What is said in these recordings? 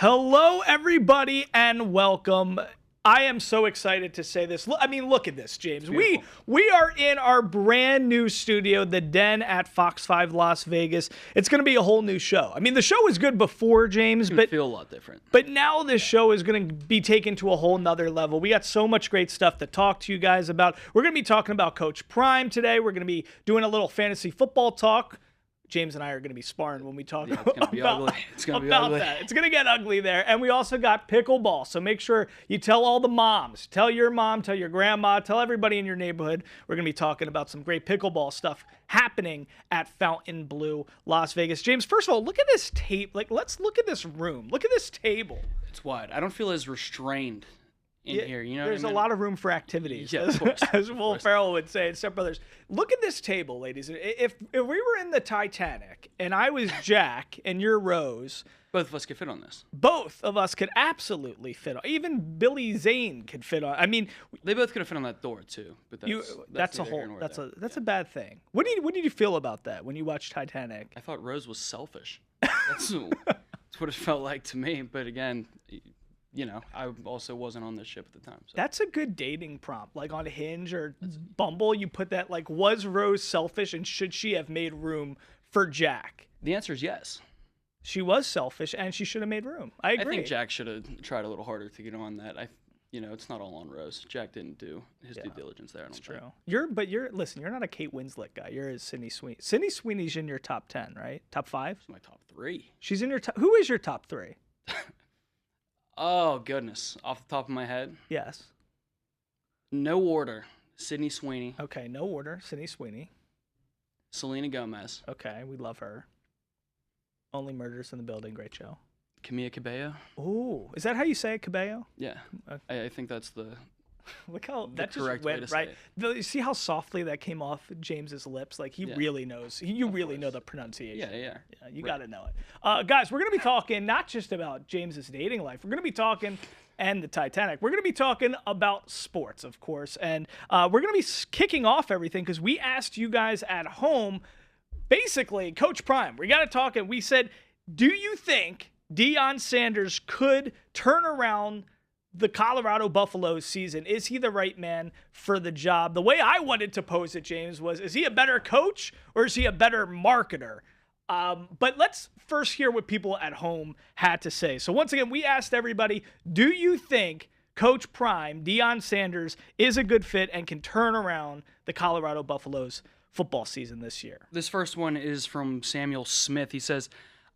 Hello, everybody, and welcome. I am so excited to say this. I mean, look at this, James. We are in our brand new studio, the Den at FOX5 Las Vegas. It's going to be a whole new show. I mean, the show was good before, James, but feel a lot different. But now this show is going to be taken to a whole nother level. We got so much great stuff to talk to you guys about. We're going to be talking about Coach Prime today. We're going to be doing a little fantasy football talk. James and I are going to be sparring when we talk it's gonna be ugly. It's going to be ugly. That. It's going to get ugly there. And we also got pickleball. So make sure you tell all the moms. Tell your mom, tell your grandma, tell everybody in your neighborhood. We're going to be talking about some great pickleball stuff happening at Fontainebleau, Las Vegas. James, first of all, look at this tape. Let's look at this room. Look at this table. It's wide. I don't feel as restrained in here. You know, there's a lot of room for activities. Yeah, of course. As Will Ferrell would say in Step Brothers. Look at this table, ladies. If we were in the Titanic and I was Jack and you're Rose, both of us could fit on this. Both of us could absolutely fit on. Even Billy Zane could fit on. I mean, they both could have fit on that door too. But that's a whole. That's a bad thing. What did you feel about that when you watched Titanic? I thought Rose was selfish. That's what it felt like to me. But again, you know, I also wasn't on this ship at the time. So. That's a good dating prompt. Like on Hinge or Bumble, you put that, like, was Rose selfish and should she have made room for Jack? The answer is yes. She was selfish and she should have made room. I agree. I think Jack should have tried a little harder to get on that. It's not all on Rose. Jack didn't do his due diligence there. That's true. Listen, you're not a Kate Winslet guy. You're a Sydney Sweeney. Sydney Sweeney's in your top 10, right? Top 5? She's my top 3. She's in your top. Who is your top 3? Oh, goodness. Off the top of my head? Yes. No order. Sydney Sweeney. Okay, no order. Sydney Sweeney. Selena Gomez. Okay, we love her. Only Murders in the Building. Great show. Camilla Cabello. Ooh, is that how you say it, Cabello? Yeah. Okay. I think that's the... Look how that just went right. You see how softly that came off James's lips? Like he really knows. You really know the pronunciation. Yeah. You got to know it. Guys, we're going to be talking not just about James's dating life. We're going to be talking and the Titanic. We're going to be talking about sports, of course, and we're going to be kicking off everything because we asked you guys at home, basically, Coach Prime. We got to talk, and we said, do you think Deion Sanders could turn around the Colorado Buffaloes season? Is he the right man for the job? The way I wanted to pose it, James, was, is he a better coach or is he a better marketer? But let's first hear what people at home had to say. So once again, we asked everybody, do you think Coach Prime, Deion Sanders, is a good fit and can turn around the Colorado Buffaloes football season this year? This first one is from Samuel Smith. He says,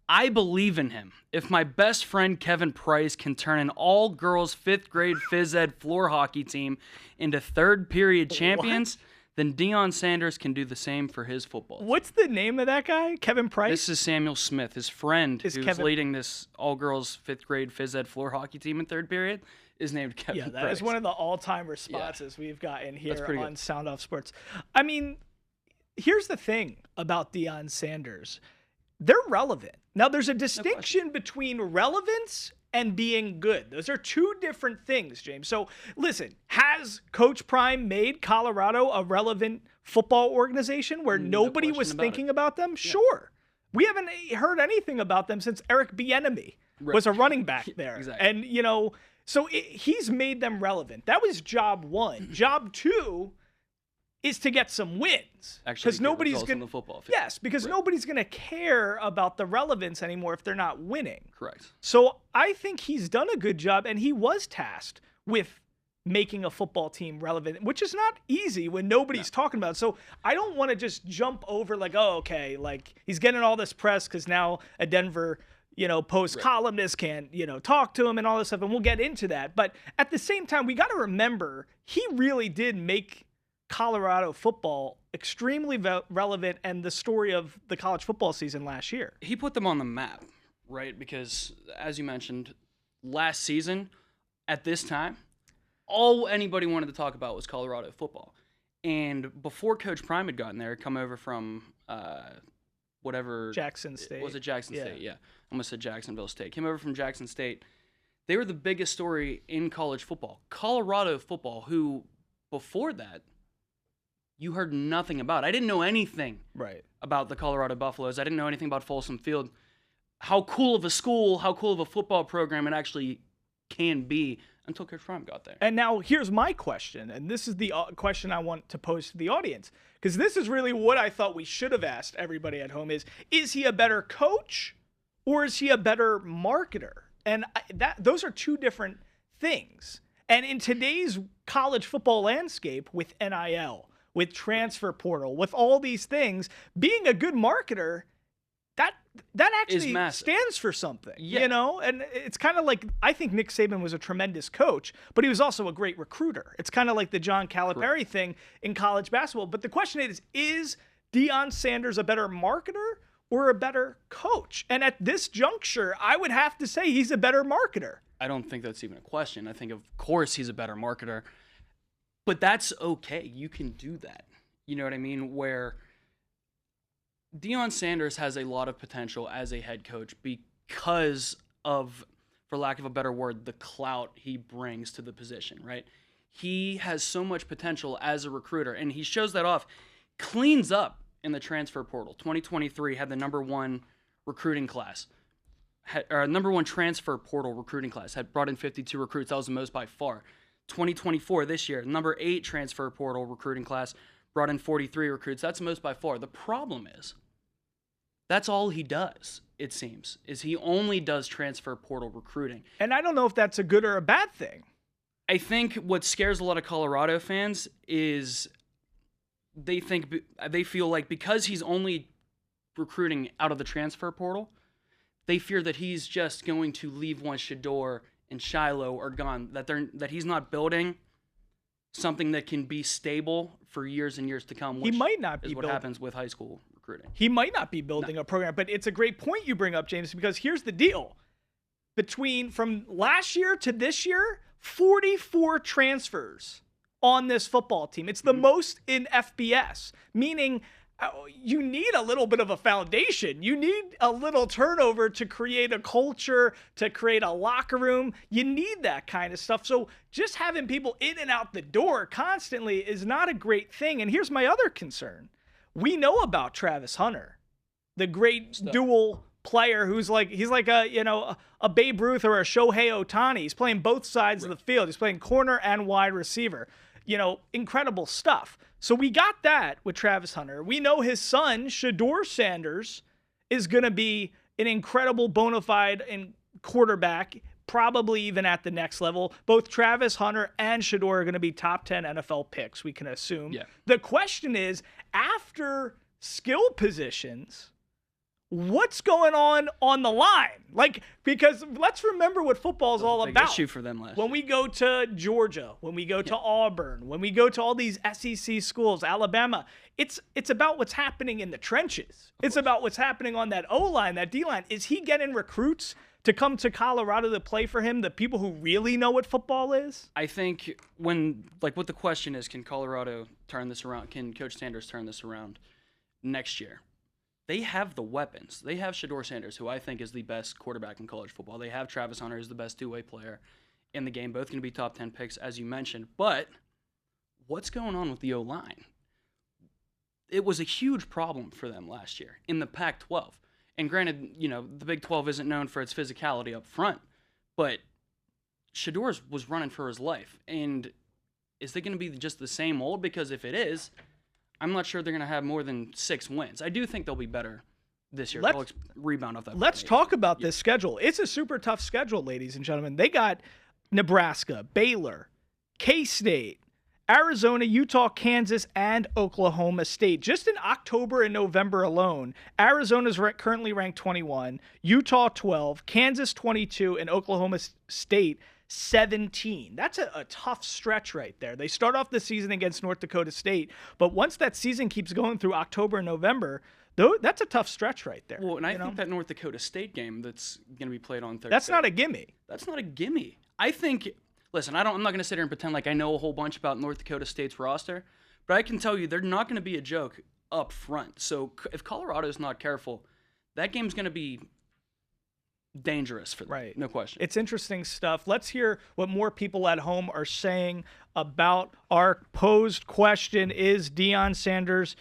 I believe in him. If my best friend Kevin Price can turn an all-girls 5th grade phys ed floor hockey team into third-period champions, then Deion Sanders can do the same for his football team. What's the name of that guy? Kevin Price? This is Samuel Smith. His friend who's leading this all-girls 5th grade phys ed floor hockey team in third period is named Kevin Price. Yeah, that is one of the all-time responses we've gotten here on Sound Off Sports. I mean, here's the thing about Deion Sanders. They're relevant. Now, there's a distinction between relevance and being good. Those are two different things, James. So, listen, has Coach Prime made Colorado a relevant football organization where nobody was thinking about them? Yeah. Sure. We haven't heard anything about them since Eric Bieniemy was a running back there. Exactly. And, so he's made them relevant. That was job 1. Job 2 is to get some wins, because nobody's going to football field. Yes, because nobody's going to care about the relevance anymore if they're not winning. Correct. So I think he's done a good job, and he was tasked with making a football team relevant, which is not easy when nobody's talking about it. So I don't want to just jump over like, oh, okay, like he's getting all this press because now a Denver Post columnist can't, talk to him and all this stuff, and we'll get into that. But at the same time, we got to remember he really did make Colorado football extremely relevant and the story of the college football season last year. He put them on the map, right? Because, as you mentioned, last season, at this time, all anybody wanted to talk about was Colorado football. And before Coach Prime had gotten there, come over from Jackson State. Was it Jackson State? Yeah. I almost said Jacksonville State. Came over from Jackson State. They were the biggest story in college football. Colorado football, who before that, you heard nothing about. I didn't know anything about the Colorado Buffaloes. I didn't know anything about Folsom Field. how cool of a school, how cool of a football program it actually can be until Coach Prime got there. And now here's my question, and this is the question I want to pose to the audience, because this is really what I thought we should have asked everybody at home: is he a better coach or is he a better marketer? And those are two different things. And in today's college football landscape, with NIL, with transfer portal, with all these things, being a good marketer, that actually stands for something, you know? And it's kind of like, I think Nick Saban was a tremendous coach, but he was also a great recruiter. It's kind of like the John Calipari thing in college basketball. But the question is Deion Sanders a better marketer or a better coach? And at this juncture, I would have to say he's a better marketer. I don't think that's even a question. I think, of course, he's a better marketer. But that's okay. You can do that. You know what I mean? Where Deion Sanders has a lot of potential as a head coach because of, for lack of a better word, the clout he brings to the position, right? He has so much potential as a recruiter, and he shows that off. Cleans up in the transfer portal. 2023 had the number one recruiting class, number one transfer portal recruiting class, had brought in 52 recruits. That was the most by far. 2024, this year, number 8 transfer portal recruiting class, brought in 43 recruits. That's the most by far. The problem is, that's all he does, it seems, is he only does transfer portal recruiting. And I don't know if that's a good or a bad thing. I think what scares a lot of Colorado fans is they feel like because he's only recruiting out of the transfer portal, they fear that he's just going to leave once Shedeur and Shiloh are gone, that he's not building something that can be stable for years and years to come. Which he might not be is what happens with high school recruiting. He might not be building a program, but it's a great point you bring up, James, because here's the deal. From last year to this year, 44 transfers on this football team. It's the most in FBS, meaning you need a little bit of a foundation. You need a little turnover to create a culture, to create a locker room. You need that kind of stuff. So just having people in and out the door constantly is not a great thing. And here's my other concern. We know about Travis Hunter, the great dual player who's like, he's like a Babe Ruth or a Shohei Ohtani. He's playing both sides of the field. He's playing corner and wide receiver. Incredible stuff. So we got that with Travis Hunter. We know his son, Shedeur Sanders, is going to be an incredible bona fide quarterback, probably even at the next level. Both Travis Hunter and Shedeur are going to be top 10 NFL picks, we can assume. Yeah. The question is, after skill positions, what's going on the line? Because let's remember what football's all about. Issue for them last when we go to Georgia, when we go to Auburn, when we go to all these SEC schools, Alabama, it's about what's happening in the trenches. It's about what's happening on that O-line, that D-line. Is he getting recruits to come to Colorado to play for him, the people who really know what football is? I think what the question is, can Colorado turn this around? Can Coach Sanders turn this around next year? They have the weapons. They have Shedeur Sanders, who I think is the best quarterback in college football. They have Travis Hunter, who's the best two-way player in the game. Both going to be top 10 picks, as you mentioned. But what's going on with the O-line? It was a huge problem for them last year in the Pac-12. And granted, the Big 12 isn't known for its physicality up front, but Shedeur was running for his life. And is it going to be just the same old? Because if it is, I'm not sure they're going to have more than 6 wins. I do think they'll be better this year. They'll rebound off that. Let's talk about this schedule. It's a super tough schedule, ladies and gentlemen. They got Nebraska, Baylor, K-State, Arizona, Utah, Kansas, and Oklahoma State. Just in October and November alone, Arizona's currently ranked 21, Utah 12, Kansas 22, and Oklahoma State 17. That's a tough stretch right there. They start off the season against North Dakota State, but once that season keeps going through October and November, that's a tough stretch right there. Well, and I think that North Dakota State game that's going to be played on Thursday. That's not a gimme. That's not a gimme. I think, listen, I'm not going to sit here and pretend like I know a whole bunch about North Dakota State's roster, but I can tell you they're not going to be a joke up front. So if Colorado's not careful, that game's going to be dangerous for them. Right. No question. It's interesting stuff. Let's hear what more people at home are saying about our posed question. Is Deion Sanders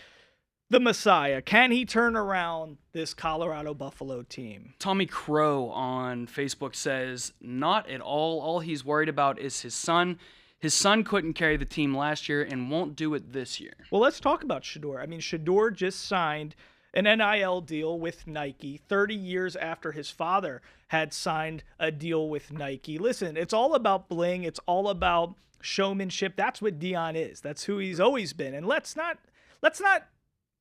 the Messiah. Can he turn around this Colorado Buffalo team? Tommy Crow on Facebook says, not at all. All he's worried about is his son. His son couldn't carry the team last year and won't do it this year. Well, let's talk about Shedeur. I mean, Shedeur just signed an NIL deal with Nike 30 years after his father had signed a deal with Nike. Listen, it's all about bling. It's all about showmanship. That's what Dion is. That's who he's always been. And let's not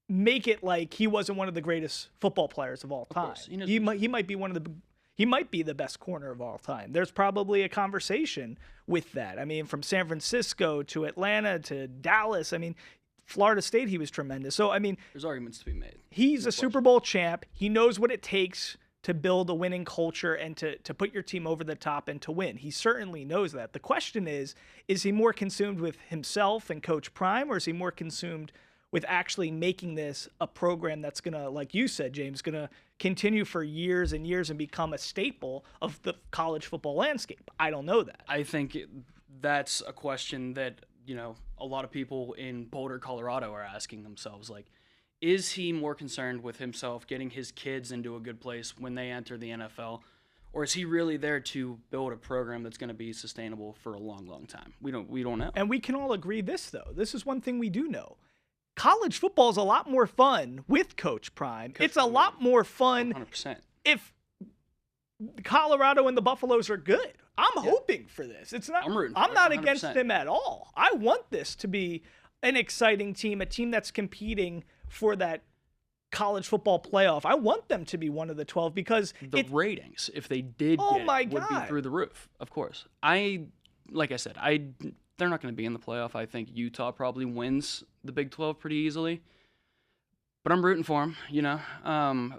make it like he wasn't one of the greatest football players of all time. He might be he might be the best corner of all time. There's probably a conversation with that. I mean, from San Francisco to Atlanta to Dallas. I mean, Florida State, he was tremendous. So, I mean, there's arguments to be made. He's a Super Bowl champ. He knows what it takes to build a winning culture and to put your team over the top and to win. He certainly knows that. The question is he more consumed with himself and Coach Prime, or is he more consumed with actually making this a program that's going to, like you said, James, going to continue for years and years and become a staple of the college football landscape? I don't know that. I think that's a question that, a lot of people in Boulder, Colorado are asking themselves, like, is he more concerned with himself getting his kids into a good place when they enter the NFL, or is he really there to build a program that's going to be sustainable for a long, long time? We don't know. And we can all agree this, though. This is one thing we do know. College football is a lot more fun with Coach Prime. It's a lot more fun 100%. If Colorado and the Buffaloes are good. I'm hoping for this. I'm not against him at all. I want this to be an exciting team, a team that's competing for that college football playoff. I want them to be one of the 12 because the ratings, if they did would be through the roof, of course. Like I said, they're not going to be in the playoff. I think Utah probably wins the Big 12 pretty easily. But I'm rooting for them,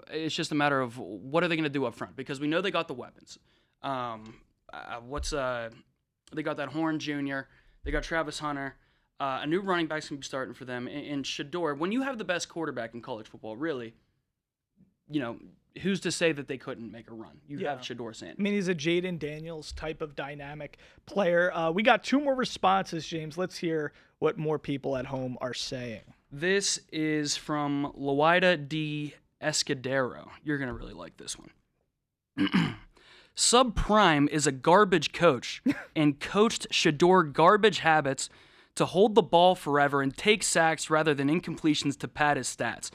It's just a matter of what are they going to do up front, because we know they got the weapons. They got that Horn Jr., they got Travis Hunter, a new running back's going to be starting for them. And Shedeur, when you have the best quarterback in college football, really, who's to say that they couldn't make a run? You have Shedeur Sanders. I mean, he's a Jaden Daniels type of dynamic player. We got 2 more responses, James. Let's hear what more people at home are saying. This is from Loida D. Escudero. You're going to really like this one. Subprime is a garbage coach and coached Shedeur garbage habits to hold the ball forever and take sacks rather than incompletions to pad his stats.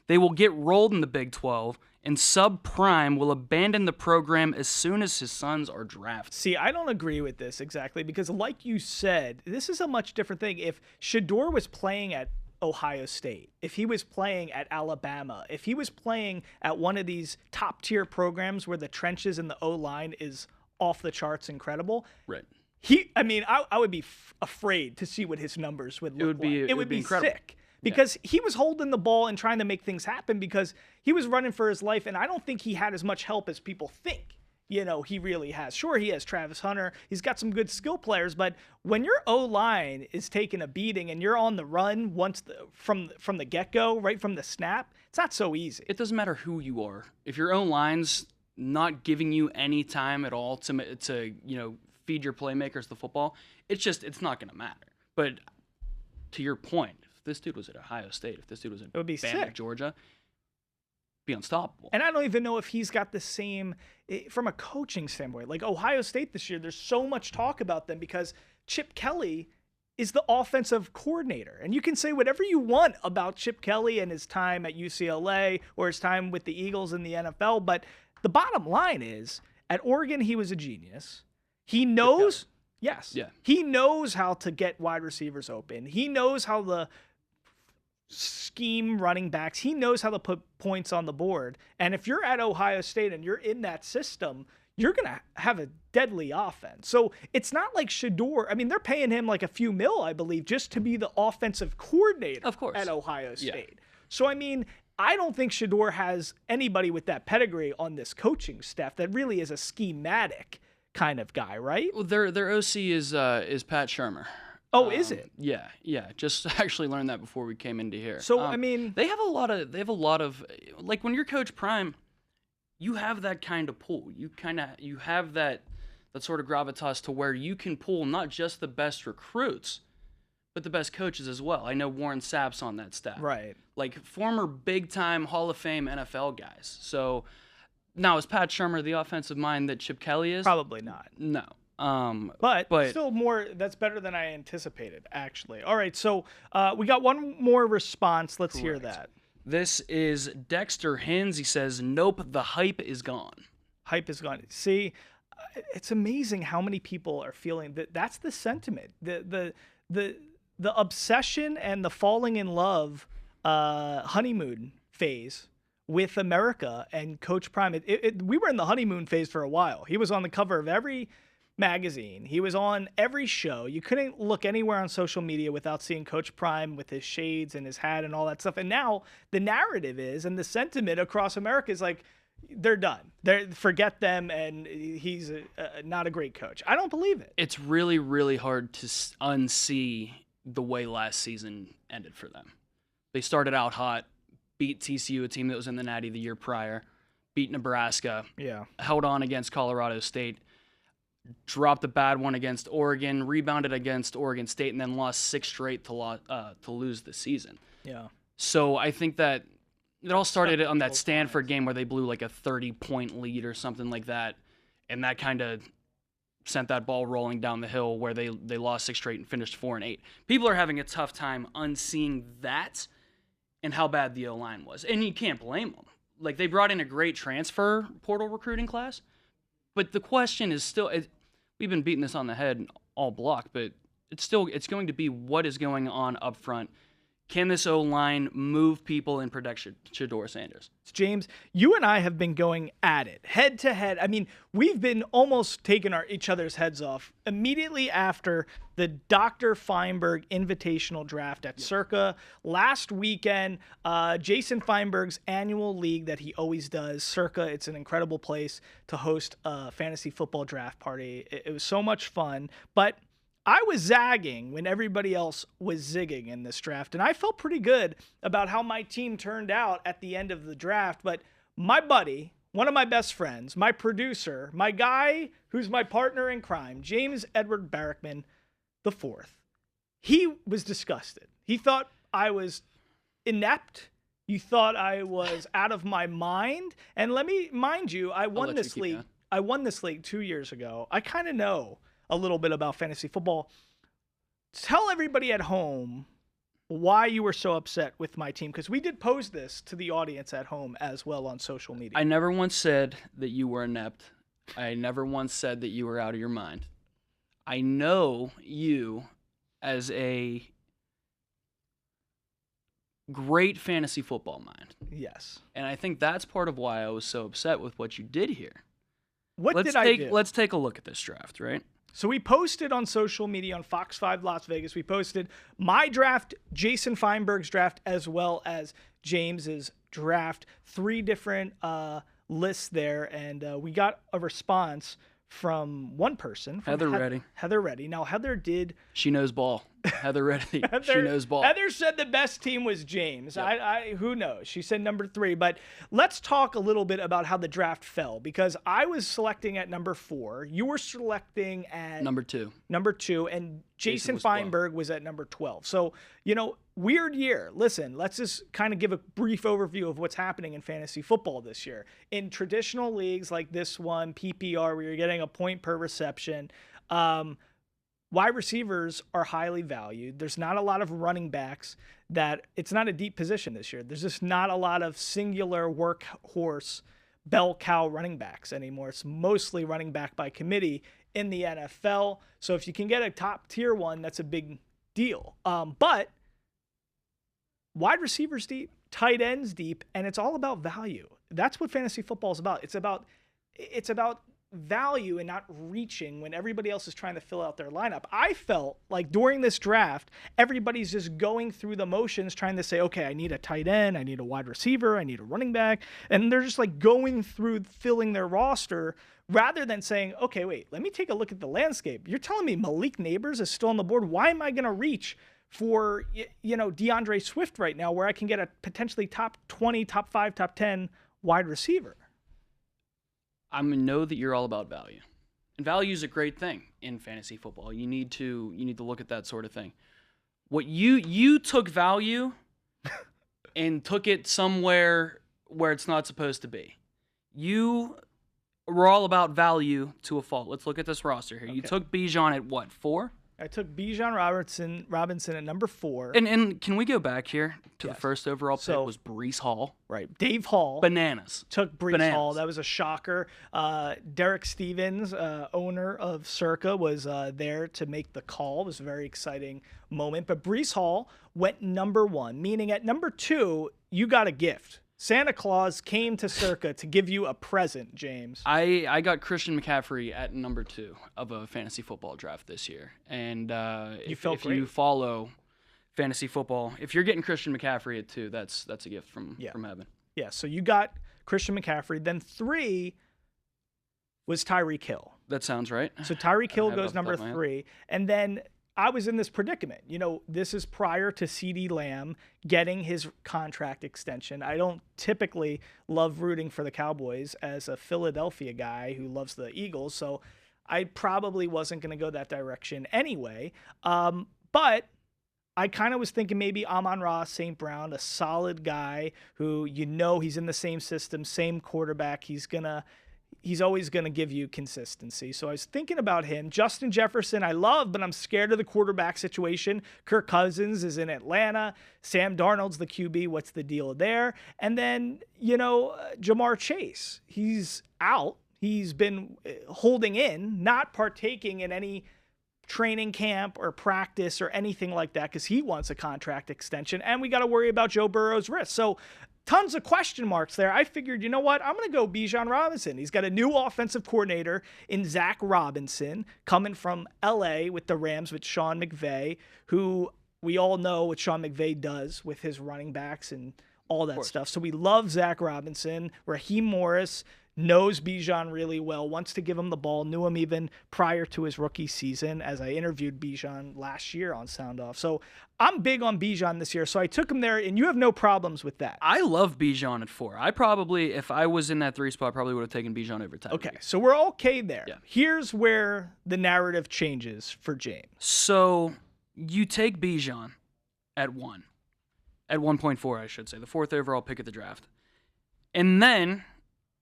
They will get rolled in the Big 12, and Subprime will abandon the program as soon as his sons are drafted. See, I don't agree with this exactly because, like you said, this is a much different thing. If Shedeur was playing at Ohio State, if he was playing at Alabama, if he was playing at one of these top-tier programs where the trenches and the O-line is off the charts incredible, right? I would be afraid to see what his numbers would look like. It would be incredible. Sick. Because he was holding the ball and trying to make things happen because he was running for his life, and I don't think he had as much help as people think. He really has. Sure, he has Travis Hunter. He's got some good skill players, but when your O-line is taking a beating and you're on the run from the get-go, right from the snap, it's not so easy. It doesn't matter who you are. If your O-line's not giving you any time at all to feed your playmakers the football, it's not going to matter. But to your point, if this dude was at Ohio State, if this dude was at Bama, Georgia, be unstoppable. And I don't even know if he's got the same from a coaching standpoint. Like Ohio State this year, there's so much talk about them because Chip Kelly is the offensive coordinator. And you can say whatever you want about Chip Kelly and his time at UCLA or his time with the Eagles in the NFL, but the bottom line is at Oregon, he was a genius. He knows, he knows how to get wide receivers open. He knows how to scheme running backs. He knows how to put points on the board. And if you're at Ohio State and you're in that system, you're going to have a deadly offense. So it's not like Shedeur. I mean, they're paying him like a few mil, I believe, just to be the offensive coordinator at Ohio State. So, I mean, I don't think Shedeur has anybody with that pedigree on this coaching staff that really is a schematic kind of guy, right? Well, their OC is Pat Shurmur. Oh, is it? Yeah. Just actually learned that before we came into here. So I mean, they have a lot of like when you're Coach Prime, you have that kind of pull. You have that sort of gravitas to where you can pull not just the best recruits, but the best coaches as well. I know Warren Sapp's on that staff. Right. Like former big-time Hall of Fame NFL guys. So now is Pat Shurmur the offensive mind that Chip Kelly is? Probably not. No. But still more, that's better than I anticipated, actually. All right, so we got one more response. Let's hear that. This is Dexter Hins. He says, nope, the hype is gone. Hype is gone. See, it's amazing how many people are feeling that. That's the sentiment. The obsession and the falling in love honeymoon phase with America and Coach Prime. We were in the honeymoon phase for a while. He was on the cover of every magazine. He was on every show. You couldn't look anywhere on social media without seeing Coach Prime with his shades and his hat and all that stuff. And now the narrative is, and the sentiment across America is like, they're done. Forget them, and he's not a great coach. I don't believe it. It's really, really hard to unsee the way last season ended for them. They started out hot, beat TCU, a team that was in the Natty the year prior, beat Nebraska, held on against Colorado State, dropped a bad one against Oregon, rebounded against Oregon State, and then lost 6 straight to lose the season. Yeah. So I think that it all started on that Stanford game where they blew like a 30-point lead or something like that, and that kind of sent that ball rolling down the hill where they lost 6 straight and finished 4-8. People are having a tough time unseeing that and how bad the O-line was, and you can't blame them. Like, they brought in a great transfer portal recruiting class, but the question is still, we've been beating this on the head all block, but it's going to be what is going on up front. Can this O-line move people in production? Shedeur Sanders. James, you and I have been going at it, head to head. I mean, we've been almost taking each other's heads off immediately after the Dr. Feinberg Invitational Draft at Circa last weekend. Jason Feinberg's annual league that he always does, Circa. It's an incredible place to host a fantasy football draft party. It was so much fun, but I was zagging when everybody else was zigging in this draft, and I felt pretty good about how my team turned out at the end of the draft. But my buddy, one of my best friends, my producer, my guy who's my partner in crime, James Edward Barrickman IV, he was disgusted. He thought I was inept. You thought I was out of my mind. And let me mind you, I won this league. I won this league 2 years ago. I kind of know a little bit about fantasy football. Tell everybody at home why you were so upset with my team, because we did pose this to the audience at home as well on social media. I never once said that you were inept. I never once said that you were out of your mind. I know you as a great fantasy football mind. Yes. And I think that's part of why I was so upset with what you did here. What did I do? Let's take a look at this draft, right? So we posted on social media on FOX5 Las Vegas. We posted my draft, Jason Feinberg's draft, as well as James's draft. 3 different lists there, and we got a response from one person. From Heather Reddy. Heather Reddy. Now, Heather did... She knows ball. Heather Reddy. She knows ball. Heather said the best team was James. Yep. Who knows? She said number 3. But let's talk a little bit about how the draft fell, because I was selecting at number 4. You were selecting at... Number 2. Number 2. And Jason Feinberg was at number 12. So, weird year. Listen, let's just kind of give a brief overview of what's happening in fantasy football this year. In traditional leagues like this one, PPR, where you're getting a point per reception, wide receivers are highly valued. There's not a lot of running backs it's not a deep position this year. There's just not a lot of singular workhorse bell cow running backs anymore. It's mostly running back by committee in the NFL. So if you can get a top tier one, that's a big deal. But wide receivers deep, tight ends deep, and it's all about value. That's what fantasy football is about. It's about value and not reaching when everybody else is trying to fill out their lineup. I felt like during this draft, everybody's just going through the motions trying to say, okay, I need a tight end, I need a wide receiver, I need a running back. And they're just like going through filling their roster rather than saying, okay, wait, let me take a look at the landscape. You're telling me Malik Neighbors is still on the board. Why am I going to reach for, DeAndre Swift right now, where I can get a potentially top 20, top 5, top 10 wide receiver? I know that you're all about value, and value is a great thing in fantasy football. You need to look at that sort of thing. What you took value and took it somewhere where it's not supposed to be. You were all about value to a fault. Let's look at this roster here. Okay. You took Bijan at what, 4? I took Bijan Robinson at number 4. And can we go back here to the first overall pick was Breece Hall. Right. Dave Hall. Bananas. Took Breece Hall. That was a shocker. Derek Stevens, owner of Circa, was there to make the call. It was a very exciting moment. But Breece Hall went number 1, meaning at number 2, you got a gift. Santa Claus came to Circa to give you a present, James. I got Christian McCaffrey at number 2 of a fantasy football draft this year. And if you follow fantasy football, if you're getting Christian McCaffrey at 2, that's a gift from heaven. Yeah, so you got Christian McCaffrey. Then 3 was Tyreek Hill. That sounds right. So Tyreek Hill goes number 3. And then I was in this predicament. You know, this is prior to CeeDee Lamb getting his contract extension. I don't typically love rooting for the Cowboys as a Philadelphia guy who loves the Eagles, so I probably wasn't going to go that direction anyway. But I kind of was thinking maybe Amon-Ra St. Brown, a solid guy who he's in the same system, same quarterback. He's always going to give you consistency. So I was thinking about him. Justin Jefferson, I love, but I'm scared of the quarterback situation. Kirk Cousins is in Atlanta. Sam Darnold's the QB. What's the deal there? And then, Jamar Chase. He's out. He's been holding in, not partaking in any training camp or practice or anything like that because he wants a contract extension. And we got to worry about Joe Burrow's wrist. So tons of question marks there. I figured, you know what? I'm going to go Bijan Robinson. He's got a new offensive coordinator in Zach Robinson coming from L.A. with the Rams with Sean McVay, who we all know what Sean McVay does with his running backs and all that stuff. So we love Zach Robinson. Raheem Morris knows Bijan really well, wants to give him the ball, knew him even prior to his rookie season as I interviewed Bijan last year on Sound Off. So I'm big on Bijan this year, so I took him there, and you have no problems with that. I love Bijan at 4. I probably, if I was in that 3 spot, probably would have taken Bijan over Tyreek. Okay, so we're okay there. Yeah. Here's where the narrative changes for James. So you take Bijan at 1. At 1.4, I should say, the 4th overall pick of the draft. And then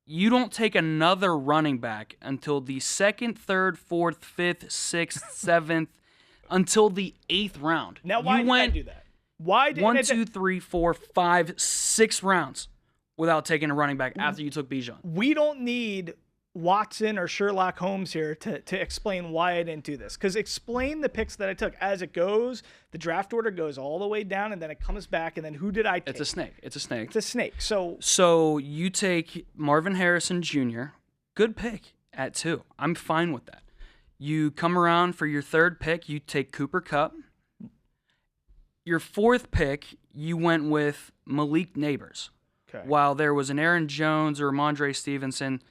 you don't take another running back until the 2nd, 3rd, 4th, 5th, 6th, 7th, until the 8th round. Now, why did I do that? Why did 1, 2, 3, 4, 5, 6 rounds without taking a running back after you took Bijan? We don't need Watson or Sherlock Holmes here to explain why I didn't do this. Because explain the picks that I took. As it goes, the draft order goes all the way down, and then it comes back, and then who did I take? It's a snake. It's a snake. It's a snake. So you take Marvin Harrison Jr., good pick at 2. I'm fine with that. You come around for your 3rd pick, you take Cooper Kupp. Your 4th pick, you went with Malik Neighbors. Okay. While there was an Aaron Jones or Ramondre Stevenson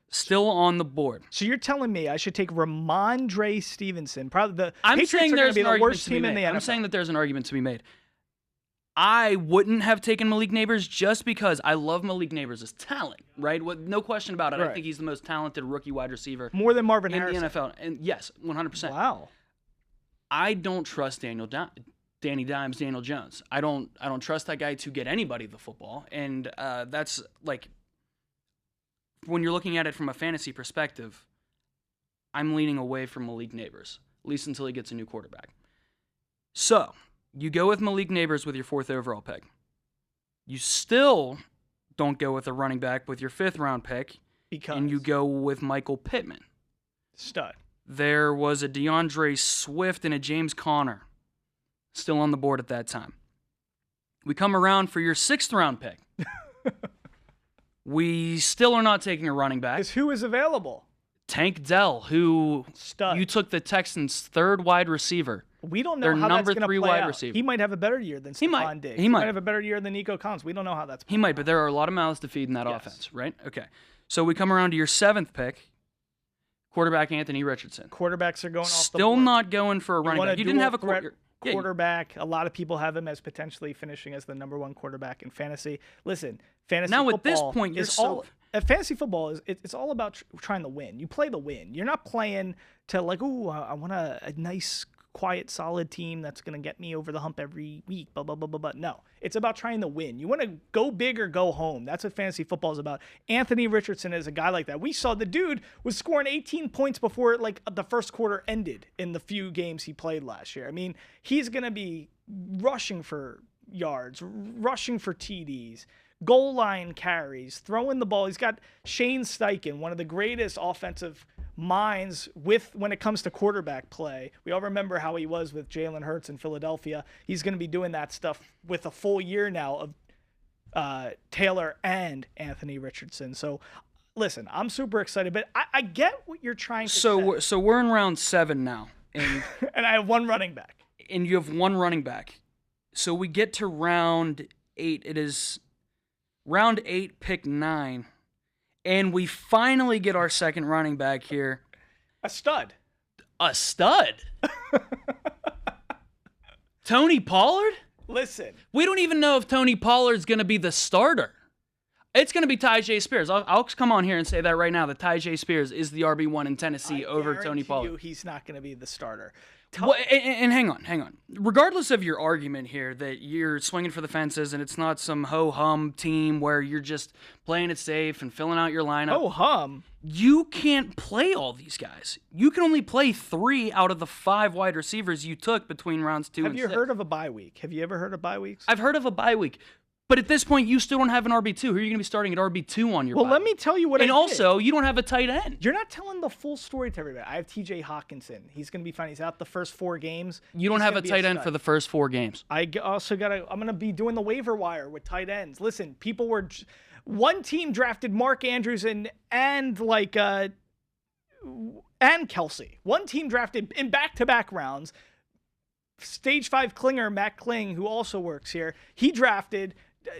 still on the board. So you're telling me I should take Ramondre Stevenson? Probably the Patriots are going to be the worst team in the NFL. I'm saying that there's an argument to be made. I wouldn't have taken Malik Neighbors just because I love Malik Neighbors' talent, right? No question about it. Right. I think he's the most talented rookie wide receiver more than Marvin Harrison in the NFL. And yes, 100%. Wow. I don't trust Danny Dimes, Daniel Jones. I don't trust that guy to get anybody the football, and that's like, when you're looking at it from a fantasy perspective, I'm leaning away from Malik Neighbors, at least until he gets a new quarterback. So you go with Malik Neighbors with your 4th overall pick. You still don't go with a running back with your 5th round pick, and you go with Michael Pittman. Stud. There was a DeAndre Swift and a James Conner still on the board at that time. We come around for your 6th round pick. We still are not taking a running back. Because who is available? Tank Dell, who Stud. You took the Texans' 3rd wide receiver. We don't know how that's going to play out. Receiver. He might have a better year than Stephon Diggs. He might have a better year than Nico Collins. We don't know how that's playing. He might, but there are a lot of mouths to feed in that offense, right? Okay. So we come around to your 7th pick, quarterback Anthony Richardson. Quarterbacks are going off the board. Still not going for a running back. You didn't have a quarterback. A lot of people have him as potentially finishing as the number 1 quarterback in fantasy. Listen, fantasy now football at this point, fantasy football is all about trying to win. You play to win. You're not playing to like, ooh, I want a nice quiet, solid team that's going to get me over the hump every week, blah, blah, blah, blah, blah. No, it's about trying to win. You want to go big or go home. That's what fantasy football is about. Anthony Richardson is a guy like that. We saw the dude was scoring 18 points before like the first quarter ended in the few games he played last year. I mean, he's going to be rushing for yards, rushing for TDs, goal line carries, throwing the ball. He's got Shane Steichen, one of the greatest offensive minds when it comes to quarterback play. We all remember how he was with Jalen Hurts in Philadelphia. He's going to be doing that stuff with a full year now of Taylor and Anthony Richardson. So listen, I'm super excited, but I get what you're trying to say. So we're in round 7 now. And, and I have one running back. And you have one running back. So we get to round 8. It is round 8, pick 9. And we finally get our second running back here. A stud. A stud? Tony Pollard? Listen. We don't even know if Tony Pollard's going to be the starter. It's going to be Tyjae Spears. I'll come on here and say that right now, that Tyjae Spears is the RB1 in Tennessee over Tony Pollard. He's not going to be the starter. Well, and hang on. Regardless of your argument here that you're swinging for the fences and it's not some ho-hum team where you're just playing it safe and filling out your lineup. Ho-hum? You can't play all these guys. You can only play 3 out of the 5 wide receivers you took between rounds 2 and 6. Have you heard of a bye week? Have you ever heard of bye weeks? I've heard of a bye week. But at this point, you still don't have an RB2. Who are you going to be starting at RB2 on your bye? Well, let me tell you what I did. And also, you don't have a tight end. You're not telling the full story to everybody. I have TJ Hawkinson. He's going to be fine. He's out the first 4 games. You don't have a tight end for the first 4 games. I'm going to be doing the waiver wire with tight ends. Listen, people were... One team drafted Mark Andrews and Kelsey. One team drafted in back-to-back rounds. Stage 5 Klinger, Matt Kling, who also works here, he drafted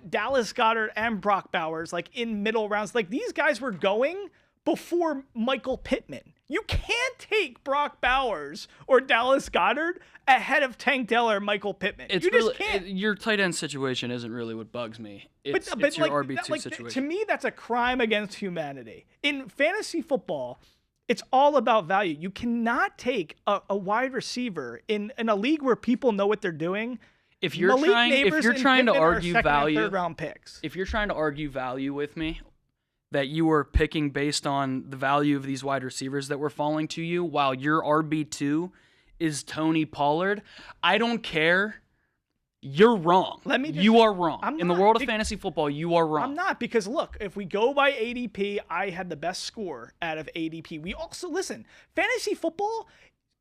Dallas Goedert and Brock Bowers, like in middle rounds. Like these guys were going before Michael Pittman. You can't take Brock Bowers or Dallas Goedert ahead of Tank Dell or Michael Pittman. You just can't. Your tight end situation isn't really what bugs me. It's your RB2 situation. To me, that's a crime against humanity. In fantasy football, it's all about value. You cannot take a wide receiver in a league where people know what they're doing. If you're trying to argue value, third round picks. If you're trying to argue value with me, that you were picking based on the value of these wide receivers that were falling to you, while your RB2 is Tony Pollard, I don't care. You're wrong. You are wrong. In the world of fantasy football, you are wrong. I'm not, because look, if we go by ADP, I had the best score out of ADP. We also, listen, fantasy football,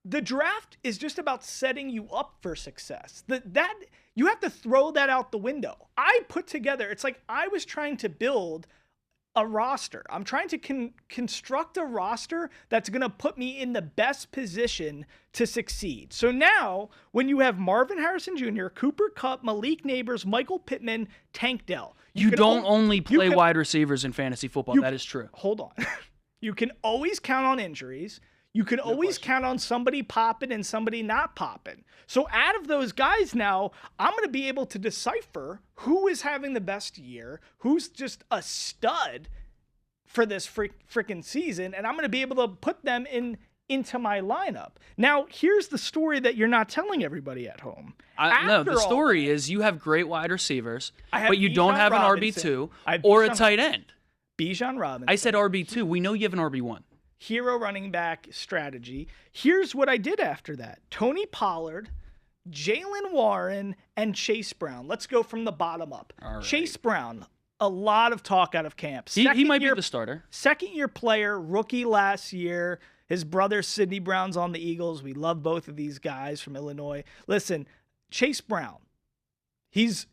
the draft is just about setting you up for success. That you have to throw that out the window. I put together, it's like I was trying to build a roster. I'm trying to construct a roster that's going to put me in the best position to succeed. So now, when you have Marvin Harrison Jr., Cooper Kupp, Malik Neighbors, Michael Pittman, Tank Dell. You don't only play wide receivers in fantasy football. That is true. Hold on. You can always count on injuries. You can always count on somebody popping and somebody not popping. So out of those guys now, I'm going to be able to decipher who is having the best year, who's just a stud for this freaking season, and I'm going to be able to put them into my lineup. Now, here's the story that you're not telling everybody at home. No, the story is you have great wide receivers, but you don't have an RB2 or a tight end. Bijan Robinson. I said RB2. We know you have an RB1. Hero running back strategy. Here's what I did after that. Tony Pollard, Jalen Warren, and Chase Brown. Let's go from the bottom up. Right. Chase Brown, a lot of talk out of camp. He might be the starter. Second-year player, rookie last year. His brother, Sidney Brown's on the Eagles. We love both of these guys from Illinois. Listen, Chase Brown, he's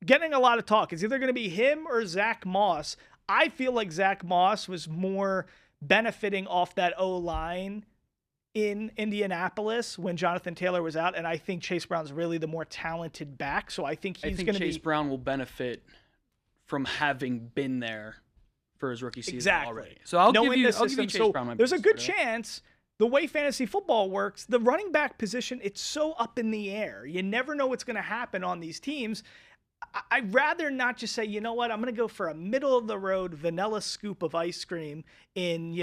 getting a lot of talk. It's either going to be him or Zach Moss. I feel like Zach Moss was more benefiting off that O-line in Indianapolis when Jonathan Taylor was out, and I think Chase Brown's really the more talented back, so I think he's going to be... Chase Brown will benefit from having been there for his rookie season already. So I'll give you Chase Brown. There's a good chance, the way fantasy football works, the running back position, it's so up in the air. You never know what's going to happen on these teams. I'd rather not just say, you know what, I'm going to go for a middle-of-the-road vanilla scoop of ice cream in,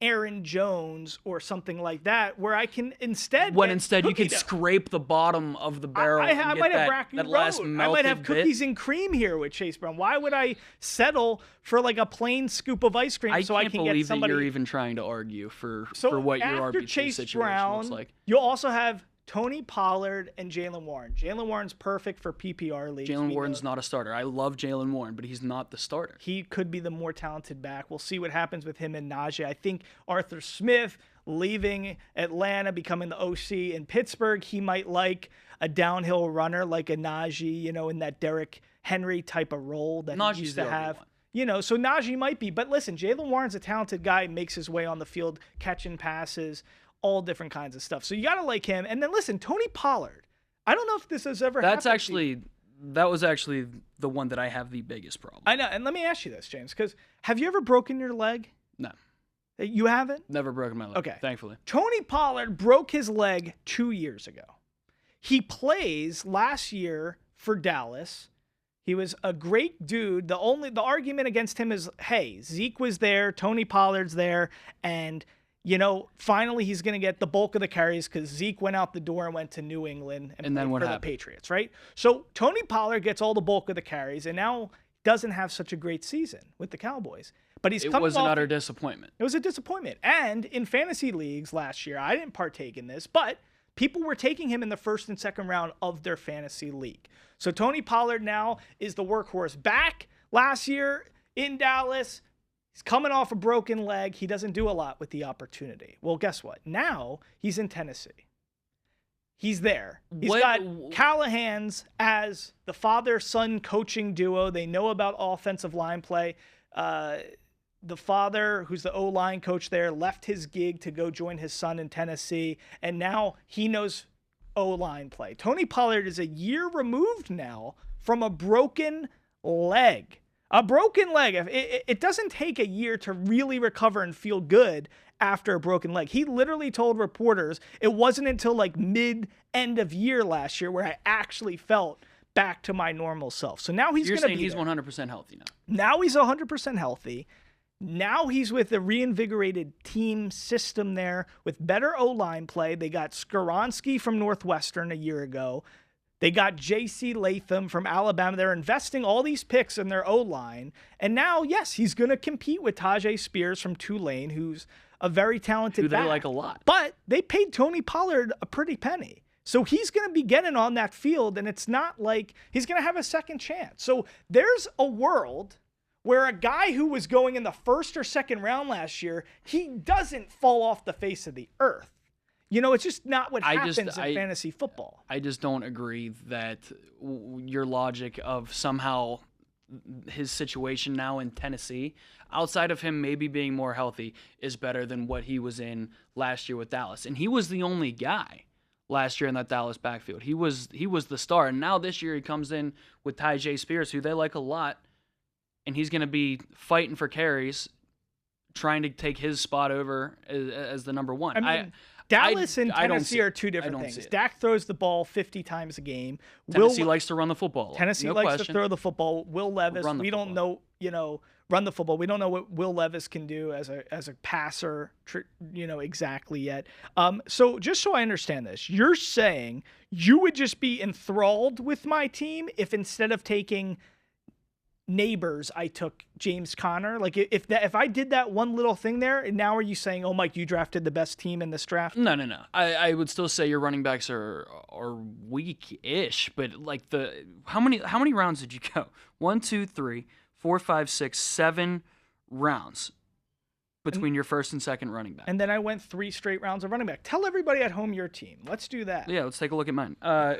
Aaron Jones or something like that, where I can instead When get instead you cookie could dough. scrape the bottom of the barrel I and might get have that, Rocky that last Road. I melted might have bit. cookies and cream here with Chase Brown. Why would I settle for like a plain scoop of ice cream so I can't can get believe somebody? that you're even trying to argue for So what your after RB2 Chase situation Brown, looks like. you'll also have Tony Pollard and Jaylen Warren. Jaylen Warren's perfect for PPR leagues. Jaylen Warren's not a starter. I love Jaylen Warren, but he's not the starter. He could be the more talented back. We'll see what happens with him and Najee. I think Arthur Smith leaving Atlanta, becoming the OC in Pittsburgh, he might like a downhill runner like a Najee, in that Derrick Henry type of role that he used to have. So Najee might be. But listen, Jaylen Warren's a talented guy, makes his way on the field, catching passes, all different kinds of stuff. So you got to like him. And then listen, Tony Pollard. I don't know if this has ever happened. That was actually the one that I have the biggest problem. I know. And let me ask you this, James, because have you ever broken your leg? No. You haven't? Never broken my leg. Okay. Thankfully. Tony Pollard broke his leg 2 years ago. He plays last year for Dallas. He was a great dude. The argument against him is, hey, Zeke was there, Tony Pollard's there, and finally he's going to get the bulk of the carries because Zeke went out the door and went to New England and then played what for happened? The Patriots, right? So Tony Pollard gets all the bulk of the carries and now doesn't have such a great season with the Cowboys. But it was an utter disappointment. It was a disappointment. And in fantasy leagues last year, I didn't partake in this, but people were taking him in the first and second round of their fantasy league. So Tony Pollard now is the workhorse back last year in Dallas. He's coming off a broken leg. He doesn't do a lot with the opportunity. Well, guess what? Now he's in Tennessee. He's there. He's got Callahan's as the father-son coaching duo. They know about offensive line play. The father, who's the O-line coach there, left his gig to go join his son in Tennessee, and now he knows O-line play. Tony Pollard is a year removed now from a broken leg. A broken leg. It doesn't take a year to really recover and feel good after a broken leg. He literally told reporters it wasn't until like mid-end of year last year where I actually felt back to my normal self. So now he's going to be You're saying he's there. 100% healthy now. Now he's 100% healthy. Now he's with a reinvigorated team system there with better O-line play. They got Skoronski from Northwestern a year ago. They got J.C. Latham from Alabama. They're investing all these picks in their O-line. And now, yes, he's going to compete with Tajay Spears from Tulane, who's a very talented back. Who they like a lot. But they paid Tony Pollard a pretty penny. So he's going to be getting on that field, and it's not like he's going to have a second chance. So there's a world where a guy who was going in the first or second round last year, he doesn't fall off the face of the earth. It's just not what happens in fantasy football. I just don't agree that your logic of somehow his situation now in Tennessee, outside of him maybe being more healthy, is better than what he was in last year with Dallas. And he was the only guy last year in that Dallas backfield. He was the star. And now this year he comes in with Tajay Spears, who they like a lot, and he's going to be fighting for carries, trying to take his spot over as the number one. I mean, Dallas and Tennessee are two different things. Dak throws the ball 50 times a game. Tennessee likes to run the football. Tennessee likes to throw the football. Will Levis, we don't know, run the football. We don't know what Will Levis can do as a passer, exactly yet. So just so I understand this, you're saying you would just be enthralled with my team if instead of taking Neighbors, I took James Conner. Like if I did that one little thing there, and now are you saying, oh, Mike, you drafted the best team in this draft? No. I would still say your running backs are weak-ish, but like how many rounds did you go? 1, 2, 3, 4, 5, 6, 7 rounds between your first and second running back. And then I went 3 straight rounds of running back. Tell everybody at home your team. Let's do that. Yeah, let's take a look at mine.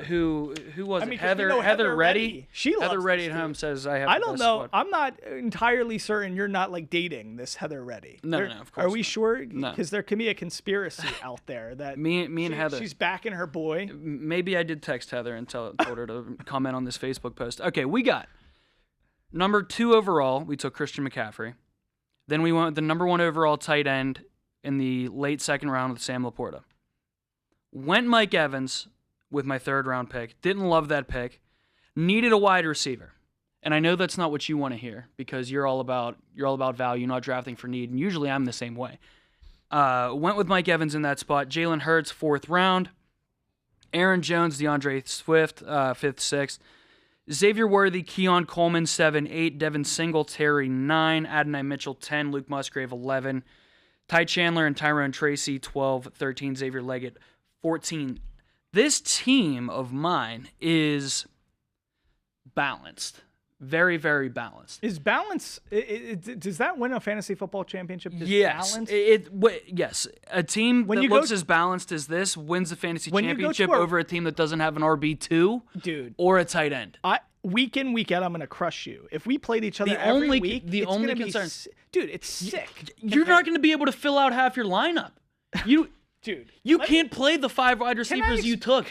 Who was it? Heather Reddy. She loves Heather Reddy this at team. home says I have. I the don't best know. squad. I'm not entirely certain you're not like dating this Heather Reddy. No, of course. Are we not. sure? No. Because there can be a conspiracy out there that me and Heather. She's backing her boy. Maybe I did text Heather and told her to comment on this Facebook post. Okay, we got number 2 overall. We took Christian McCaffrey. Then we went with the number 1 overall tight end in the late second round with Sam Laporta. Went Mike Evans with my 3rd round pick. Didn't love that pick. Needed a wide receiver. And I know that's not what you want to hear because you're all about value, not drafting for need. And usually I'm the same way. Went with Mike Evans in that spot. Jalen Hurts, 4th round. Aaron Jones, DeAndre Swift, 5th, 6th. Xavier Worthy, Keon Coleman, 7, 8. Devin Singletary, 9. Adonai Mitchell, 10. Luke Musgrave, 11. Ty Chandler and Tyrone Tracy, 12, 13. Xavier Leggett, 14. This team of mine is balanced. Very, very balanced. Is balance? Does that win a fantasy football championship? Yes. Balance? Yes. A team that looks as balanced as this wins the fantasy championship over a team that doesn't have an RB2 dude, or a tight end. Week in, week out, I'm going to crush you. If we played each other every week, the it's only gonna concern, dude, it's sick. You're not going to be able to fill out half your lineup. Dude, you can't play the 5 wide receivers you took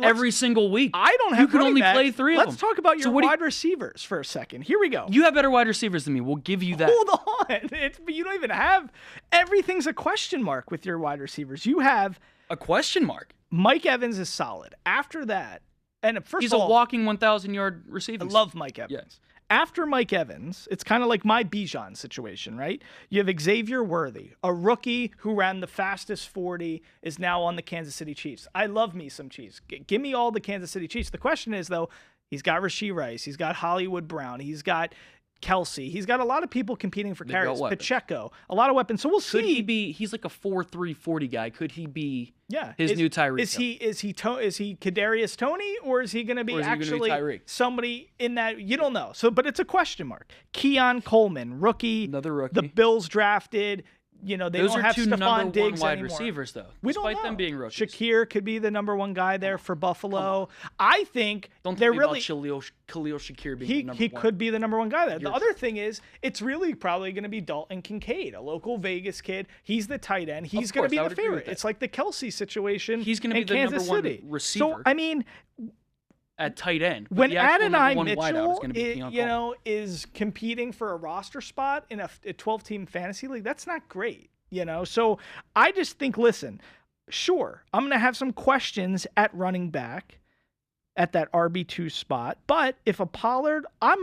every single week. I don't have. You can only play 3 of them. Let's talk about your wide receivers for a second. Here we go. You have better wide receivers than me. We'll give you that. Hold on, but you don't even have. Everything's a question mark with your wide receivers. You have a question mark. Mike Evans is solid. After that, and he's a walking 1,000-yard receiver. I love Mike Evans. Yes. After Mike Evans, it's kind of like my Bijan situation, right? You have Xavier Worthy, a rookie who ran the fastest 40, is now on the Kansas City Chiefs. I love me some Chiefs. Give me all the Kansas City Chiefs. The question is, though, he's got Rashee Rice. He's got Hollywood Brown. He's got Kelsey. He's got a lot of people competing for carries. Pacheco, a lot of weapons. So we'll see. Could he be? He's like a 4.3 40 guy. Could he be? Yeah. His new Tyreek. Is he Kadarius Toney, or is he going to be actually somebody in that? You don't know. So, but it's a question mark. Keon Coleman, rookie. Another rookie. The Bills drafted. They Those don't have are 2 Stephon Diggs wide anymore. receivers, though. We don't despite know. them being rookies. Shakir could be the number 1 guy there for Buffalo. I think don't they're tell me really about Khalil Shakir being the number 1. He could be the number 1 guy there. The other thing is, it's really probably going to be Dalton Kincaid, a local Vegas kid. He's the tight end. He's going to be the favorite. It's like the Kelsey situation. He's going to be the Kansas number 1 City. receiver. So I mean, at tight end. When Adonai Mitchell is competing for a roster spot in a 12-team fantasy league, that's not great. So I just think, listen, sure, I'm going to have some questions at running back at that RB2 spot, but if a Pollard, I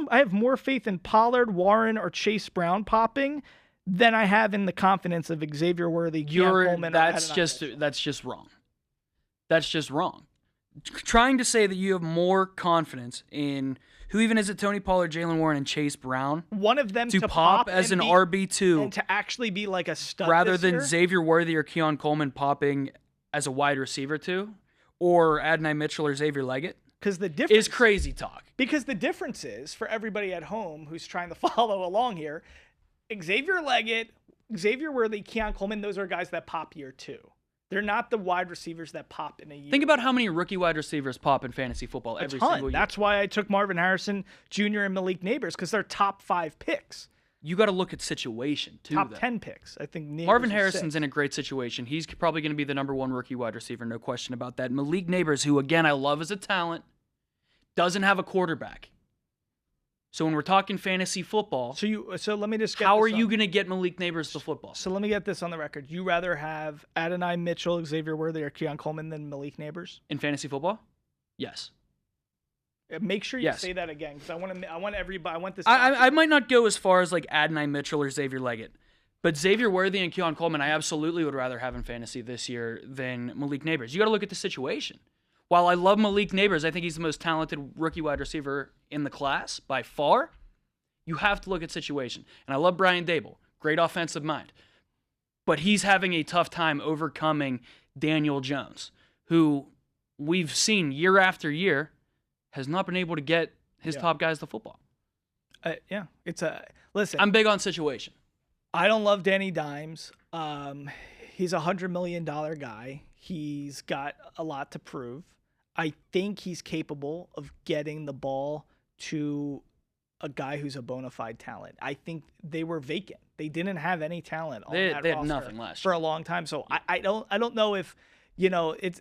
have more faith in Pollard, Warren, or Chase Brown popping than I have in the confidence of Xavier Worthy, Coleman. That's just wrong. That's just wrong. Trying to say that you have more confidence in who even is it? Tony Pollard, Jalen Warren, and Chase Brown. One of them to pop as an RB2 and to actually be like a stud rather than Xavier Worthy or Keon Coleman popping as a wide receiver too, or Adonai Mitchell or Xavier Leggett. Because the difference is crazy talk. Because the difference is, for everybody at home who's trying to follow along here, Xavier Leggett, Xavier Worthy, Keon Coleman, those are guys that pop year 2. They're not the wide receivers that pop in a year. Think about how many rookie wide receivers pop in fantasy football every single year. That's why I took Marvin Harrison Jr. and Malik Neighbors, because they're top 5 picks. You got to look at situation, too. Top 10 picks. I think Marvin Harrison's in a great situation. He's probably going to be the number 1 rookie wide receiver, no question about that. Malik Neighbors, who, again, I love as a talent, doesn't have a quarterback. So when we're talking fantasy football, so let me just get how are you going to get Malik Neighbors the football? So let me get this on the record. You rather have Adonai Mitchell, Xavier Worthy, or Keon Coleman than Malik Neighbors in fantasy football? Yes. Make sure you say that again, because I want everybody. I want this. I might not go as far as like Adonai Mitchell or Xavier Leggett, but Xavier Worthy and Keon Coleman, I absolutely would rather have in fantasy this year than Malik Neighbors. You got to look at the situation. While I love Malik Neighbors, I think he's the most talented rookie wide receiver in the class by far. You have to look at situation. And I love Brian Dable, great offensive mind. But he's having a tough time overcoming Daniel Jones, who we've seen year after year has not been able to get his top guys the football. Listen. I'm big on situation. I don't love Danny Dimes. He's $100 million guy. He's got a lot to prove. I think he's capable of getting the ball to a guy who's a bona fide talent. I think they were vacant. They didn't have any talent on that they roster had nothing last for a long time. So I don't know if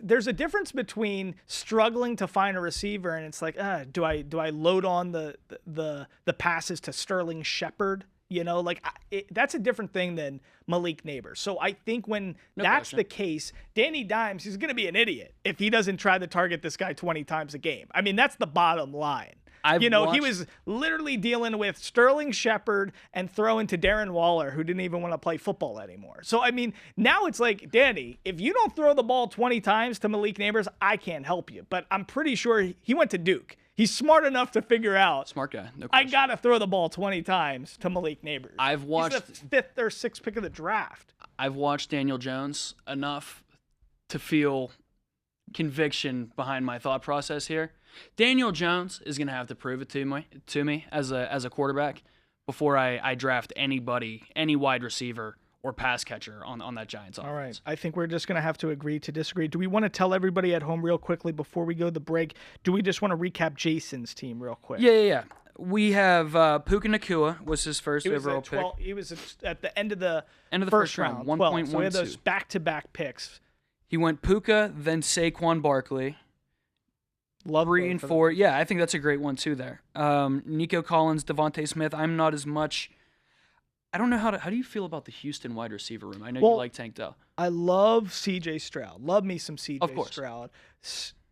there's a difference between struggling to find a receiver and it's like, do I load on the passes to Sterling Shepard? That's a different thing than Malik Neighbors. So I think when that's the case, Danny Dimes, he's going to be an idiot if he doesn't try to target this guy 20 times a game. I mean, that's the bottom line. He was literally dealing with Sterling Shepard and throwing to Darren Waller, who didn't even want to play football anymore. So, I mean, now it's like, Danny, if you don't throw the ball 20 times to Malik Neighbors, I can't help you. But I'm pretty sure he went to Duke. He's smart enough to figure out. Smart guy. No I question. got to throw the ball 20 times to Malik Neighbors. I've watched. He's the 5th or 6th pick of the draft. I've watched Daniel Jones enough to feel conviction behind my thought process here. Daniel Jones is going to have to prove it to me as a quarterback before I draft anybody, any wide receiver or pass catcher on that Giants offense. All right. I think we're just going to have to agree to disagree. Do we want to tell everybody at home real quickly before we go to the break? Do we just want to recap Jason's team real quick? Yeah. We have Puka Nacua was his first overall pick. He was at the end of the first round, 1.12. So we had those back-to-back picks. He went Puka, then Saquon Barkley. Love 3 and 4. Yeah, I think that's a great one too there. Nico Collins, Devontae Smith. I'm not as much. I don't know how do you feel about the Houston wide receiver room? I know you like Tank Dell. I love C.J. Stroud. Love me some C.J. Of course. Stroud.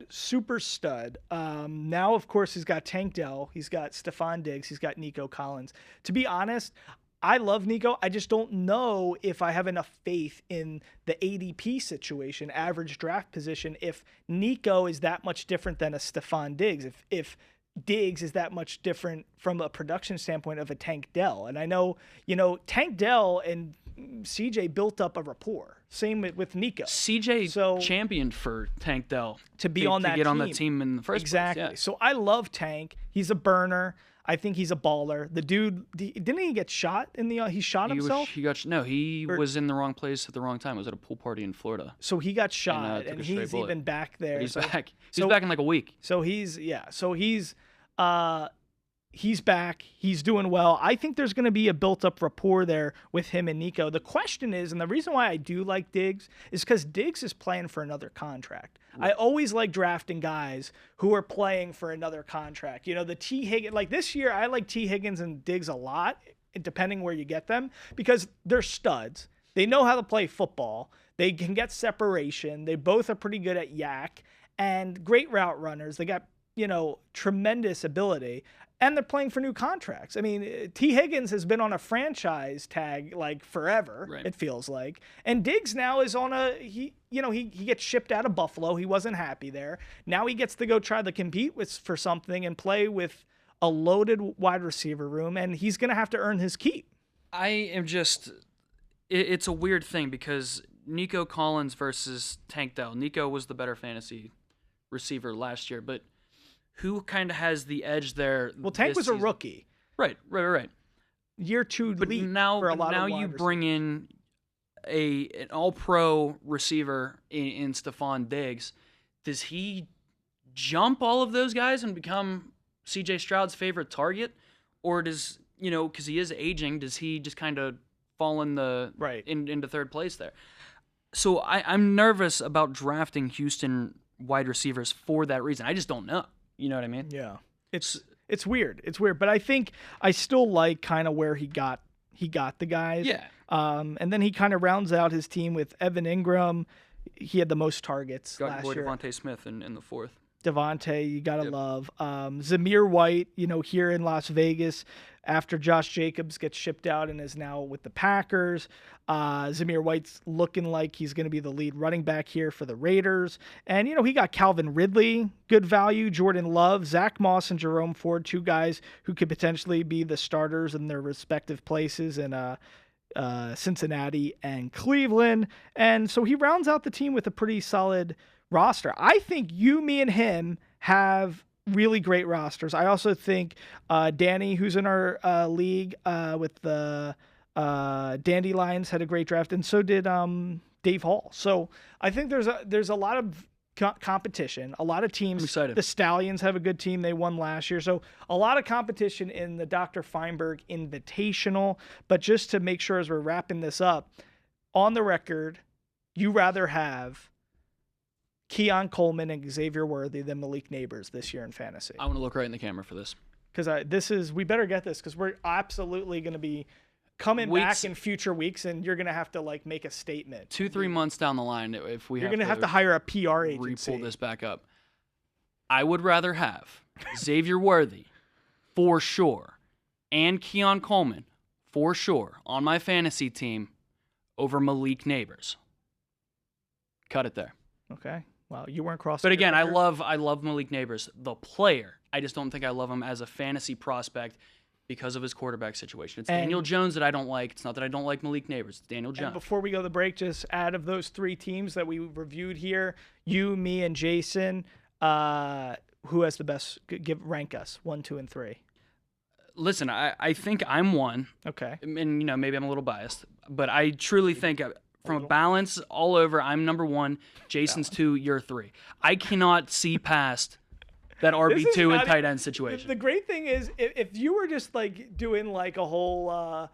Super stud. Now, of course, he's got Tank Dell. He's got Stephon Diggs. He's got Nico Collins. To be honest, I love Nico. I just don't know if I have enough faith in the ADP situation, average draft position, if Nico is that much different than a Stephon Diggs. If Diggs is that much different from a production standpoint of a Tank Dell. And I know, Tank Dell and CJ built up a rapport. Same with Nico. CJ championed for Tank Dell to be on that get team. on the team in the first place. Exactly. Yeah. So I love Tank. He's a burner. I think he's a baller. The dude, didn't he get shot in the? He shot himself. He was in the wrong place at the wrong time. It was at a pool party in Florida. So he got shot, and he's even back there. But he's back. He's back in like a week. So he's back. He's doing well. I think there's going to be a built-up rapport there with him and Nico. The question is, and the reason why I do like Diggs is because Diggs is playing for another contract. I always like drafting guys who are playing for another contract. The T. Higgins, like this year, I like T. Higgins and Diggs a lot, depending where you get them, because they're studs. They know how to play football. They can get separation. They both are pretty good at yak and great route runners. They got, tremendous ability. And they're playing for new contracts. I mean, T. Higgins has been on a franchise tag like forever, right. It feels like. And Diggs now is on he gets shipped out of Buffalo. He wasn't happy there. Now he gets to go try to compete for something and play with a loaded wide receiver room, and he's going to have to earn his keep. It's a weird thing because Nico Collins versus Tank Dell. Nico was the better fantasy receiver last year, but who kind of has the edge there? Well, Tank was season? A rookie. Right. Year 2 but leap now, for a lot now of you bring in an all-pro receiver in Stephon Diggs. Does he jump all of those guys and become C.J. Stroud's favorite target? Or does, because he is aging, does he just kind of fall into third place there? So I'm nervous about drafting Houston wide receivers for that reason. I just don't know. You know what I mean? Yeah. It's weird. It's weird, but I think I still like kind of where he got the guys. Yeah. And then he kind of rounds out his team with Evan Ingram. He had the most targets last year. Devontae Smith in the fourth. Devontae, you gotta love. Zamir White, here in Las Vegas, after Josh Jacobs gets shipped out and is now with the Packers. Zamir White's looking like he's going to be the lead running back here for the Raiders. And, he got Calvin Ridley, good value, Jordan Love, Zach Moss, and Jerome Ford, 2 guys who could potentially be the starters in their respective places in Cincinnati and Cleveland. And so he rounds out the team with a pretty solid roster. I think me and him have really great rosters. I also think Danny, who's in our league with the Dandelions, had a great draft, and so did Dave Hall. So I think there's a lot of competition, a lot of teams. I'm excited. The Stallions have a good team. They won last year. So a lot of competition in the Dr. Feinberg Invitational. But just to make sure as we're wrapping this up, on the record, you rather have Keon Coleman and Xavier Worthy than Malik Neighbors this year in fantasy. I want to look right in the camera for this. Because we better get this, because we're absolutely going to be coming back in future weeks, and you're going to have to make a statement. 2-3 months down the line, if you're going to have to hire a PR agency. Re-pull this back up. I would rather have Xavier Worthy for sure, and Keon Coleman for sure on my fantasy team over Malik Neighbors. Cut it there. Okay. Wow, you weren't crossing. But again, I your love Malik Neighbors, the player. I just don't think I love him as a fantasy prospect because of his quarterback situation. It's Daniel Jones that I don't like. It's not that I don't like Malik Neighbors. It's Daniel Jones. And before we go to the break, just out of those 3 teams that we reviewed here, you, me, and Jason, who has the best? Rank us 1, 2, and 3. Listen, I think I'm 1. Okay. And maybe I'm a little biased, but I truly think from a balance all over, I'm number 1. Jason's 2. You're 3. I cannot see past that RB2 and tight end situation. The great thing is, if you were just like doing like a whole,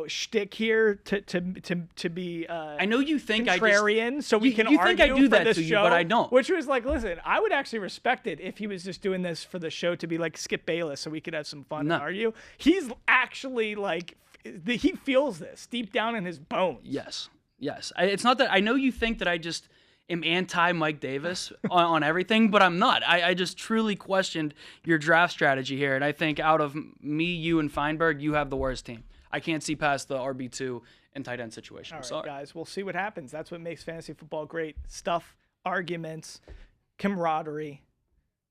shtick here to be I know you think contrarian, so we can you argue think I do for that this to you, show, but I don't. Which was like, listen, I would actually respect it if he was just doing this for the show to be like Skip Bayless, so we could have some fun and argue. He's actually like, he feels this deep down in his bones. Yes. It's not that I know you think that I just am anti Mike Davis on everything, but I'm not. I just truly questioned your draft strategy here, and I think out of me, you, and Feinberg, you have the worst team. I can't see past the RB2 and tight end situation. All right, guys, we'll see what happens. That's what makes fantasy football great. Stuff, arguments, camaraderie,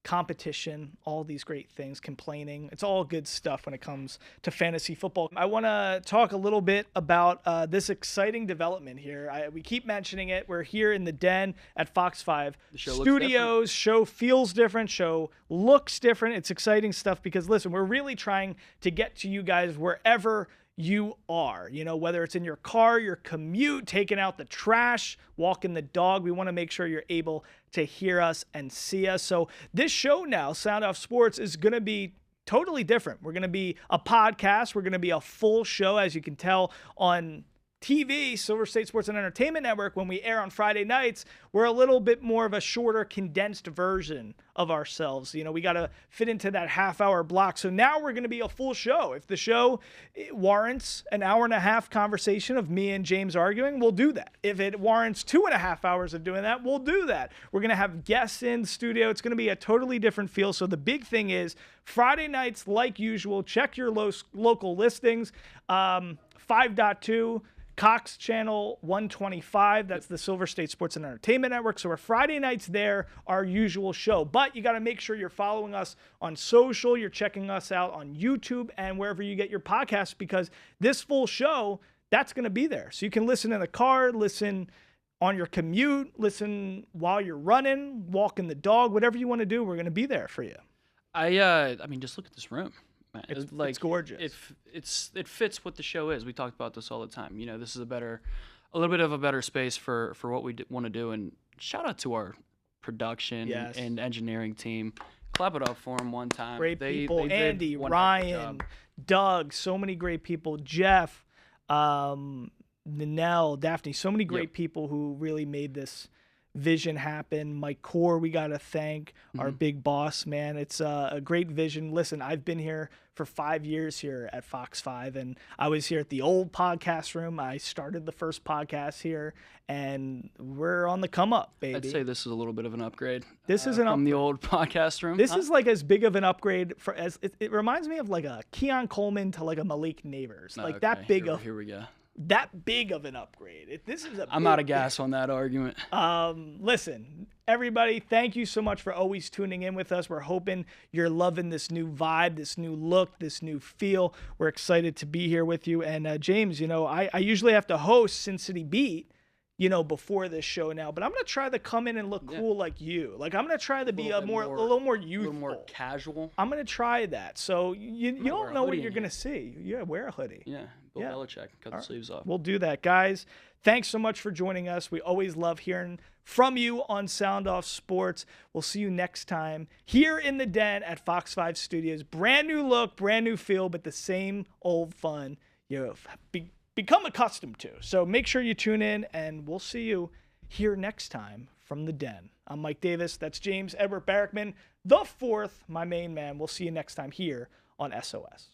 competition, all these great things, complaining. It's all good stuff when it comes to fantasy football. I want to talk a little bit about this exciting development here. We keep mentioning it. We're here in the den at FOX5 Studios. Show feels different. Show looks different. It's exciting stuff because, listen, we're really trying to get to you guys wherever you are, whether it's in your car, your commute, taking out the trash, walking the dog. We want to make sure you're able to hear us and see us. So this show now, Sound Off Sports, is going to be totally different. We're going to be a podcast. We're going to be a full show, as you can tell on TV, Silver State Sports and Entertainment Network. When we air on Friday nights, we're a little bit more of a shorter, condensed version of ourselves. We got to fit into that half-hour block. So now we're going to be a full show. If the show warrants an hour-and-a-half conversation of me and James arguing, we'll do that. If it warrants 2.5 hours of doing that, we'll do that. We're going to have guests in studio. It's going to be a totally different feel. So the big thing is Friday nights, like usual, check your local listings. 5.2. Cox Channel 125. That's the Silver State Sports and Entertainment Network. So our Friday nights there, our usual show. But you got to make sure you're following us on social. You're checking us out on YouTube and wherever you get your podcasts, because this full show, that's going to be there. So you can listen in the car, listen on your commute, listen while you're running, walking the dog, whatever you want to do, we're going to be there for you. I mean, just look at this room. Man, it's gorgeous. It fits what the show is. We talk about this all the time. This is a little bit of a better space for what we want to do. And shout out to our production and engineering team. Clap it up for them one time. Great people. Andy, Ryan, Doug, so many great people. Jeff, Nanelle, Daphne, so many great people who really made this vision happen. Mike Core, we got to thank, our big boss, man. It's a great vision. Listen, I've been here for 5 years here at FOX5, and I was here at the old podcast room. I started the first podcast here, and we're on the come up, baby. I'd say this is a little bit of an upgrade. This is from the old podcast room. This is like as big of an upgrade as it reminds me of like a Keon Coleman to like a Malik Neighbors, like that big Here we go. That big of an upgrade. I'm out of gas on that argument. Listen, everybody, thank you so much for always tuning in with us. We're hoping you're loving this new vibe, this new look, this new feel. We're excited to be here with you. And James, I usually have to host Sin City Beat, before this show now, but I'm going to try to come in and look cool like you. Like, I'm going to try to be a little more youthful. A little more casual. I'm going to try that. So you don't know what you're going to see. Yeah, wear a hoodie. Yeah, Bill Belichick. Cut the sleeves off. We'll do that, guys. Thanks so much for joining us. We always love hearing from you on Sound Off Sports. We'll see you next time here in the den at FOX5 Studios. Brand new look, brand new feel, but the same old fun you've become accustomed to. So make sure you tune in, and we'll see you here next time from the den. I'm Mike Davis. That's James Edward Barrickman, the fourth, my main man. We'll see you next time here on SOS.